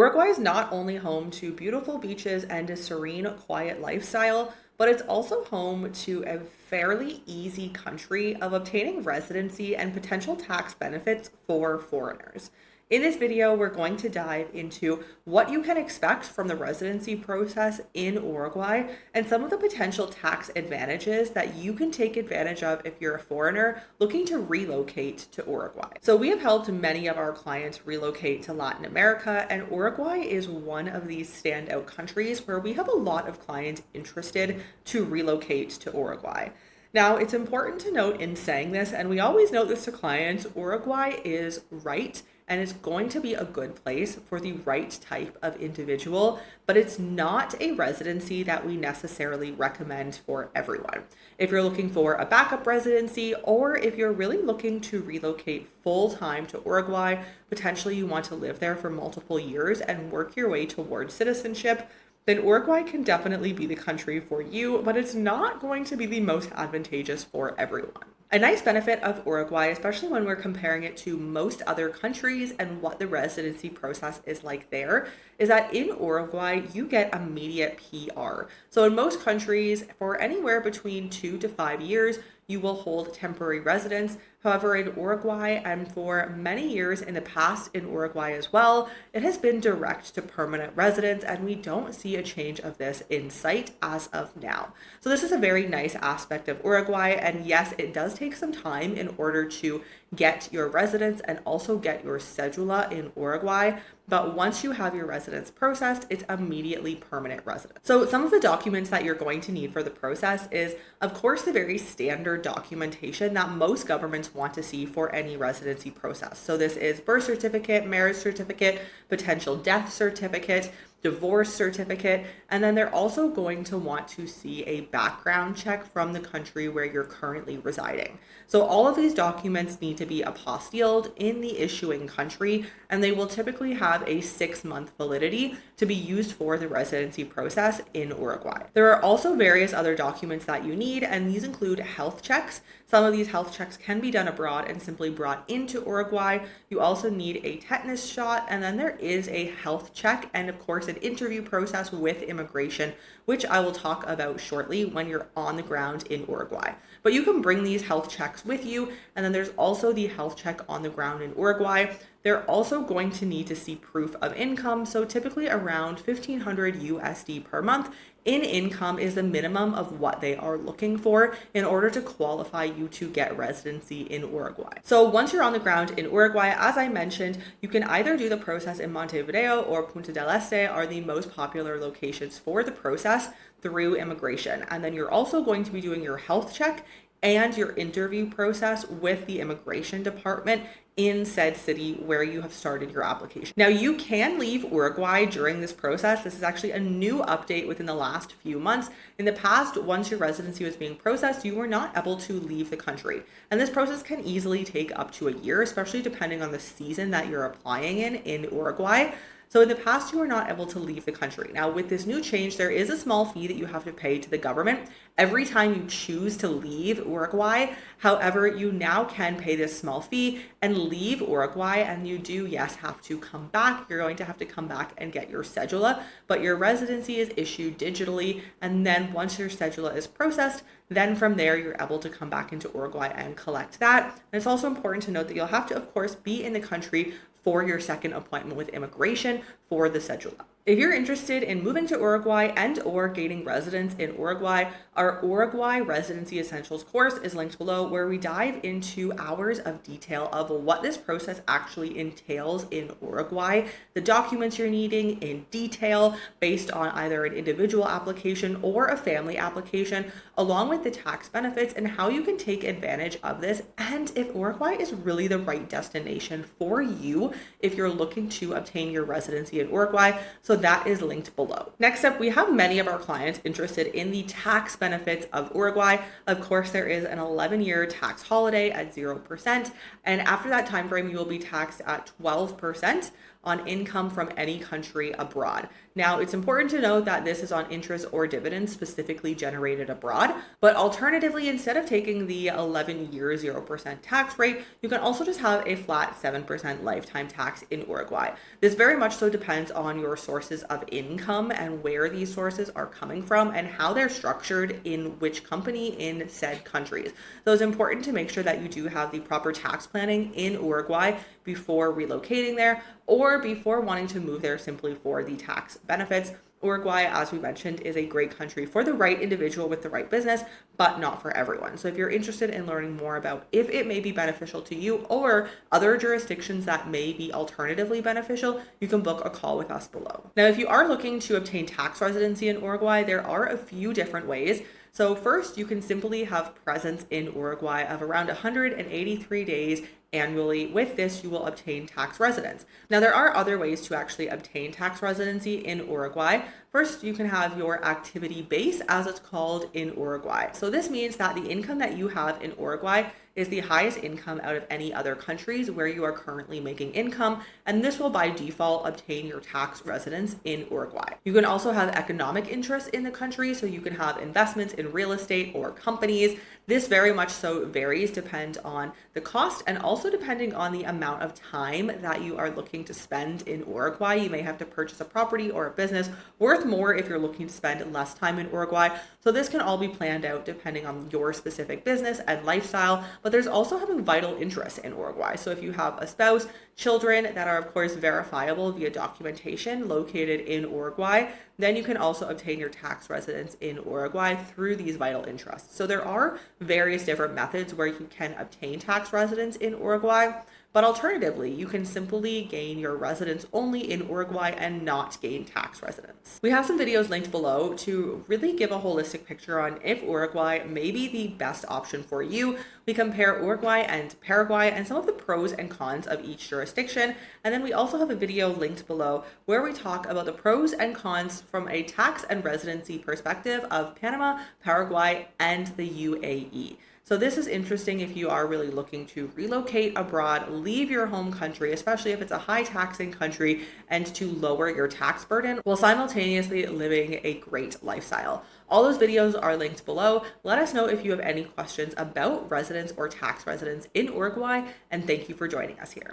Uruguay is not only home to beautiful beaches and a serene, quiet lifestyle, but it's also home to a fairly easy country of obtaining residency and potential tax benefits for foreigners. In this video, we're going to dive into what you can expect from the residency process in Uruguay and some of the potential tax advantages that you can take advantage of if you're a foreigner looking to relocate to Uruguay. So, we have helped many of our clients relocate to Latin America, and Uruguay is one of these standout countries where we have a lot of clients interested to relocate to Uruguay. Now, it's important to note in saying this, and we always note this to clients, Uruguay is right and it's going to be a good place for the right type of individual, but it's not a residency that we necessarily recommend for everyone. If you're looking for a backup residency, or if you're really looking to relocate full time to Uruguay, potentially you want to live there for multiple years and work your way towards citizenship, then Uruguay can definitely be the country for you, but it's not going to be the most advantageous for everyone. A nice benefit of Uruguay, especially when we're comparing it to most other countries and what the residency process is like there, is that in Uruguay, you get immediate PR. So in most countries, for anywhere between 2 to 5 years, you will hold temporary residence. However, in Uruguay, and for many years in the past in Uruguay as well, it has been direct to permanent residence, and we don't see a change of this in sight as of now. So this is a very nice aspect of Uruguay, and yes, it does take some time in order to get your residence and also get your cedula in Uruguay. But once you have your residence processed, it's immediately permanent residence. So some of the documents that you're going to need for the process is, of course, the very standard documentation that most governments want to see for any residency process. So this is birth certificate, marriage certificate, potential death certificate, divorce certificate, and then they're also going to want to see a background check from the country where you're currently residing. So all of these documents need to be apostilled in the issuing country, and they will typically have a 6-month validity to be used for the residency process in Uruguay. There are also various other documents that you need, and these include health checks. Some of these health checks can be done abroad and simply brought into Uruguay. You also need a tetanus shot, and then there is a health check and, of course, an interview process with immigration, which I will talk about shortly when you're on the ground in Uruguay. But you can bring these health checks with you, and then there's also the health check on the ground in Uruguay. They're also going to need to see proof of income, so typically around 1,500 USD per month in income is the minimum of what they are looking for in order to qualify you to get residency in Uruguay. So once you're on the ground in Uruguay, as I mentioned, you can either do the process in Montevideo or Punta del Este are the most popular locations for the process through immigration. And then you're also going to be doing your health check and your interview process with the immigration department in said city where you have started your application. Now, you can leave Uruguay during this process. This is actually a new update within the last few months. In the past, once your residency was being processed, you were not able to leave the country. And this process can easily take up to a year, especially depending on the season that you're applying in Uruguay. So in the past, you were not able to leave the country. Now, with this new change, there is a small fee that you have to pay to the government every time you choose to leave Uruguay. However, you now can pay this small fee and leave Uruguay, and you do, yes, have to come back. You're going to have to come back and get your cedula, but your residency is issued digitally, and then once your cedula is processed, then from there, you're able to come back into Uruguay and collect that. And it's also important to note that you'll have to, of course, be in the country for your second appointment with immigration for the cedula. If you're interested in moving to Uruguay and or gaining residence in Uruguay, our Uruguay Residency Essentials course is linked below, where we dive into hours of detail of what this process actually entails in Uruguay, the documents you're needing in detail based on either an individual application or a family application, along with the tax benefits and how you can take advantage of this, and if Uruguay is really the right destination for you if you're looking to obtain your residency in Uruguay. So that is linked below. Next up, we have many of our clients interested in the tax benefits of Uruguay. Of course, there is an 11-year tax holiday at 0%. And after that time frame, you will be taxed at 12% on income from any country abroad. Now, it's important to note that this is on interest or dividends specifically generated abroad, but alternatively, instead of taking the 11-year 0% tax rate, you can also just have a flat 7% lifetime tax in Uruguay. This very much so depends on your sources of income and where these sources are coming from and how they're structured in which company in said countries. So it's important to make sure that you do have the proper tax planning in Uruguay before relocating there or before wanting to move there simply for the tax benefits. Uruguay, as we mentioned, is a great country for the right individual with the right business, but not for everyone. So if you're interested in learning more about if it may be beneficial to you or other jurisdictions that may be alternatively beneficial, you can book a call with us below. Now, if you are looking to obtain tax residency in Uruguay, there are a few different ways. So first, you can simply have presence in Uruguay of around 183 days annually. With this, you will obtain tax residence. Now, there are other ways to actually obtain tax residency in Uruguay. First, you can have your activity base, as it's called, in Uruguay. So this means that the income that you have in Uruguay is the highest income out of any other countries where you are currently making income, and this will by default obtain your tax residence in Uruguay. You can also have economic interests in the country, so you can have investments in real estate or companies. This very much so varies depend on the cost and also depending on the amount of time that you are looking to spend in Uruguay. You may have to purchase a property or a business worth more if you're looking to spend less time in Uruguay. So this can all be planned out depending on your specific business and lifestyle, but there's also having vital interests in Uruguay. So if you have a spouse, children that are of course verifiable via documentation located in Uruguay, then you can also obtain your tax residence in Uruguay through these vital interests. So there are various different methods where you can obtain tax residence in Uruguay. But alternatively, you can simply gain your residence only in Uruguay and not gain tax residence. We have some videos linked below to really give a holistic picture on if Uruguay may be the best option for you. We compare Uruguay and Paraguay and some of the pros and cons of each jurisdiction. And then we also have a video linked below where we talk about the pros and cons from a tax and residency perspective of Panama, Paraguay, and the UAE. So this is interesting if you are really looking to relocate abroad, leave your home country, especially if it's a high taxing country, and to lower your tax burden while simultaneously living a great lifestyle. All those videos are linked below. Let us know if you have any questions about residence or tax residence in Uruguay, and thank you for joining us here.